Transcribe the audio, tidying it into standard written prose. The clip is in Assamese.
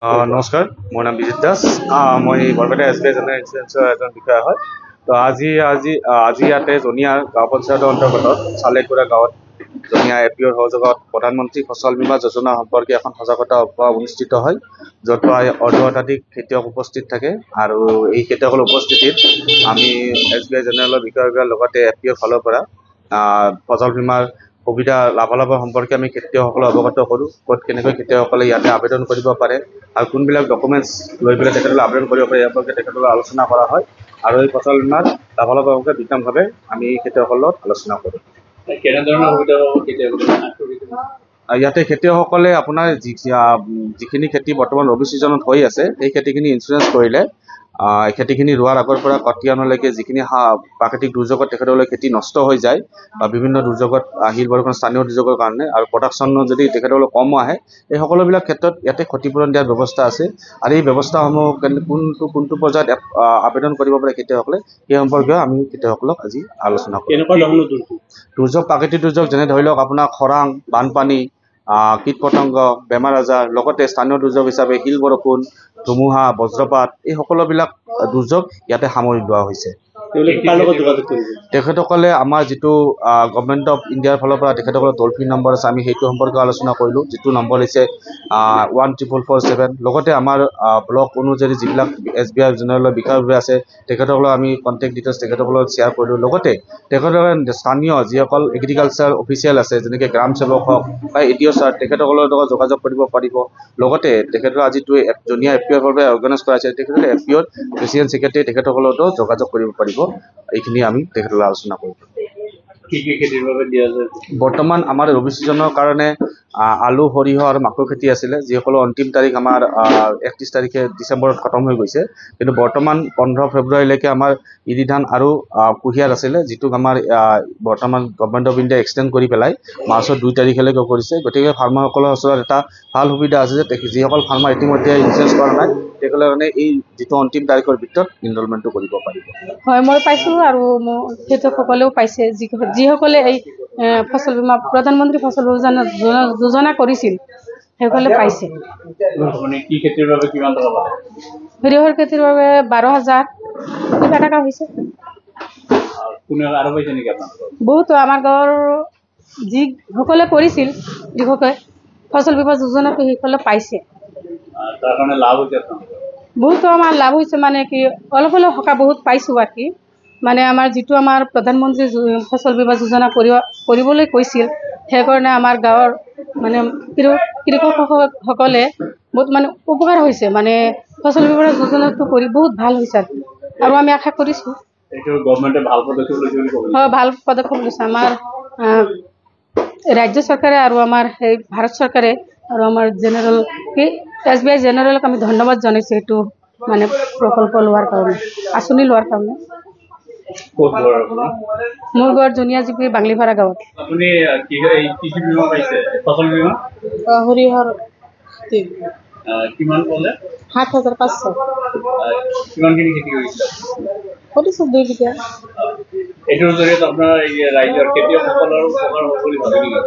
নমস্কাৰ, মোৰ নাম বিজিত দাস। মই বৰপেটা SBI জেনেৰেল ইঞ্চুৰেঞ্চৰ এজন বিষয়া হয়। তো আজি ইয়াতে জনিয়া গাঁও পঞ্চায়তৰ অন্তৰ্গত চালেকুৰা গাঁৱত জনিয়া APOৰ সহযোগত প্ৰধানমন্ত্ৰী ফচল বীমা যোজনা সম্পৰ্কে এখন সজাগতা সভা অনুষ্ঠিত হয়, য'ত অৰ্ধশতাধিক খেতিয়ক উপস্থিত থাকে। আৰু এই খেতিয়কৰ উপস্থিতিত আমি SBI জেনেৰেলৰ বিষয়াৰ লগতে APOৰ ফালৰ পৰা ফচল বীমাৰ সুবিধা লাভালাভৰ সম্পৰ্কে আমি খেতিয়কসকলক অৱগত কৰোঁ। ক'ত কেনেকৈ খেতিয়কসকলে ইয়াতে আবেদন কৰিব পাৰে আৰু কোনবিলাক ডকুমেণ্টছ লৈ পেলাই তেখেতসকলে আবেদন কৰিব পাৰে, ইয়াৰ সম্পৰ্কে তেখেতসকলক আলোচনা কৰা হয়। আৰু এই ফচল বীমাৰ লাভালাভৰ সম্পৰ্কে বিতংভাৱে আমি খেতিয়কৰ লগত আলোচনা কৰোঁ। কেনেধৰণৰ সুবিধা ইয়াতে খেতিয়কসকলে আপোনাৰ যিখিনি খেতি বৰ্তমান ৰবি ছিজনত হৈ আছে, সেই খেতিখিনি ইঞ্চুৰেঞ্চ কৰিলে খেতিখিনি ৰোৱাৰ আগৰ পৰা কটিয়ানলৈকে যিখিনি প্ৰাকৃতিক দুৰ্যোগত তেখেতসকলে খেতি নষ্ট হৈ যায় বা বিভিন্ন দুৰ্যোগত শিল বৰষুণ স্থানীয় দুৰ্যোগৰ কাৰণে আৰু প্ৰডাকশ্যন যদি তেখেতসকলে কম আহে, এই সকলোবিলাক ক্ষেত্ৰত ইয়াতে ক্ষতিপূৰণ দিয়াৰ ব্যৱস্থা আছে। আৰু এই ব্যৱস্থাসমূহ কোনটো পৰ্যায়ত আবেদন কৰিব পাৰে খেতিয়কসকলে, সেই সম্পৰ্কে আমি খেতিয়কসকলক আজি আলোচনা কৰিম। কেনেকুৱা ধৰণৰ দুৰ্যোগ, প্ৰাকৃতিক দুৰ্যোগ যেনে ধৰি লওক আপোনাৰ খৰাং, বানপানী, কীট পতংগ, বেমাৰ আজাৰ, লগতে স্থানীয় দুৰ্যোগ হিচাপে শিল বৰষুণ, ধুমুহা, বজ্ৰপাত, এই সকলোবিলাক দুৰ্যোগ ইয়াতে সামৰি লোৱা হৈছে। তেখেতসকলে আমাৰ যিটো গভৰ্ণমেণ্ট অফ ইণ্ডিয়াৰ ফালৰ পৰা তেখেতসকলৰ টোল ফ্ৰী নম্বৰ আছে, আমি সেইটো সম্পৰ্কে আলোচনা কৰিলোঁ, যিটো নম্বৰ হৈছে 14447। লগতে আমাৰ ব্লক অনুযায়ী যিবিলাক SBI জেনেৰেলৰ বিষয়ভাৱে আছে, তেখেতসকলক আমি কণ্টেক্ট ডিটেইলছ তেখেতসকলক শ্বেয়াৰ কৰিলোঁ। লগতে তেখেতসকলে স্থানীয় যিসকল এগ্ৰিকালচাৰ অফিচিয়েল আছে, যেনেকৈ গ্ৰাম সেৱক হওক বা ADO ছাৰ, তেখেতসকলৰ লগত যোগাযোগ কৰিব পাৰিব। লগতে তেখেতৰ আজিটো জনিয়া APOৰ বাবে অৰ্গেনাইজ কৰা হৈছে, তেখেতসকলে APOৰ প্ৰেচিডেণ্ট ছেক্ৰেটাৰী তেখেতসকলৰ লগতো যোগাযোগ কৰিব পাৰিব। এইখিনি আমি তেখেতসকলে আলোচনা কৰিম। বৰ্তমান আমাৰ ৰবি ছিজনৰ কাৰণে আলু, সৰিয়হ আৰু মাকৈ খেতি আছিলে, যিসকলৰ অন্তিম তাৰিখ আমাৰ 31 তাৰিখে ডিচেম্বৰত খতম হৈ গৈছে। কিন্তু বৰ্তমান 15 ফেব্ৰুৱাৰীলৈকে আমাৰ ইৰি ধান আৰু কুঁহিয়াৰ আছিলে, যিটোক আমাৰ বৰ্তমান গভৰ্ণমেণ্ট অফ ইণ্ডিয়া এক্সটেণ্ড কৰি পেলাই মাৰ্চৰ 2 তাৰিখলৈকে কৰিছে। গতিকে ফাৰ্মাৰসকলৰ ওচৰত এটা ভাল সুবিধা আছে যে যিসকল ফাৰ্মাৰ ইতিমধ্যে ইনভেষ্ট কৰা নাই, তেখেতসকলে মানে এই যিটো অন্তিম তাৰিখৰ ভিতৰত ইনৰলমেণ্টটো কৰিব পাৰিব। হয়, মই পাইছোঁ আৰু খেতিয়কসকলেও পাইছে, যিসকলে এই ফচল বীমা প্ৰধানমন্ত্ৰী ফচল যোজনা কৰিছিল, সেইসকলে পাইছে। সৰিয়হৰ খেতিৰ বাবে 12,000 কিবা টকা হৈছে। বহুতো আমাৰ গাঁৱৰ যিসকলে কৰিছিল, কৃষকে ফচল বীমা যোজনাটো সেইসকলে পাইছে। বহুতো আমাৰ লাভ হৈছে, মানে কি অলপ হ'লেও সকাহ বহুত পাইছোঁ। বাকী মানে আমাৰ যিটো আমাৰ প্ৰধানমন্ত্ৰী ফচল বীমা যোজনা কৰিবলৈ কৈছিল, সেইকাৰণে আমাৰ গাঁৱৰ মানে কৃষকসকলে বহুত মানে উপকাৰ হৈছে। মানে ফচল বীমা যোজনাটো কৰি বহুত ভাল হৈছে আৰু আমি আশা কৰিছোঁ ভাল পদক্ষেপ লৈছে আমাৰ ৰাজ্য চৰকাৰে আৰু আমাৰ এই ভাৰত চৰকাৰে আৰু আমাৰ SBI জেনেৰেলক আমি ধন্যবাদ জনাইছোঁ এইটো মানে প্ৰকল্প লোৱাৰ কাৰণে, আঁচনি লোৱাৰ কাৰণে। মোৰ ঘৰ জনিয়া জিপি বাংলিপাৰা গাঁৱত। সৰিয়হৰ 7,500 কৰিছোঁ 2 বিঘা। এইটোৰ জৰিয়তে আপোনাৰ ৰাইজৰ খেতিয়কসকলৰ উপকাৰ হ'ব বুলি ভাবে নেকি?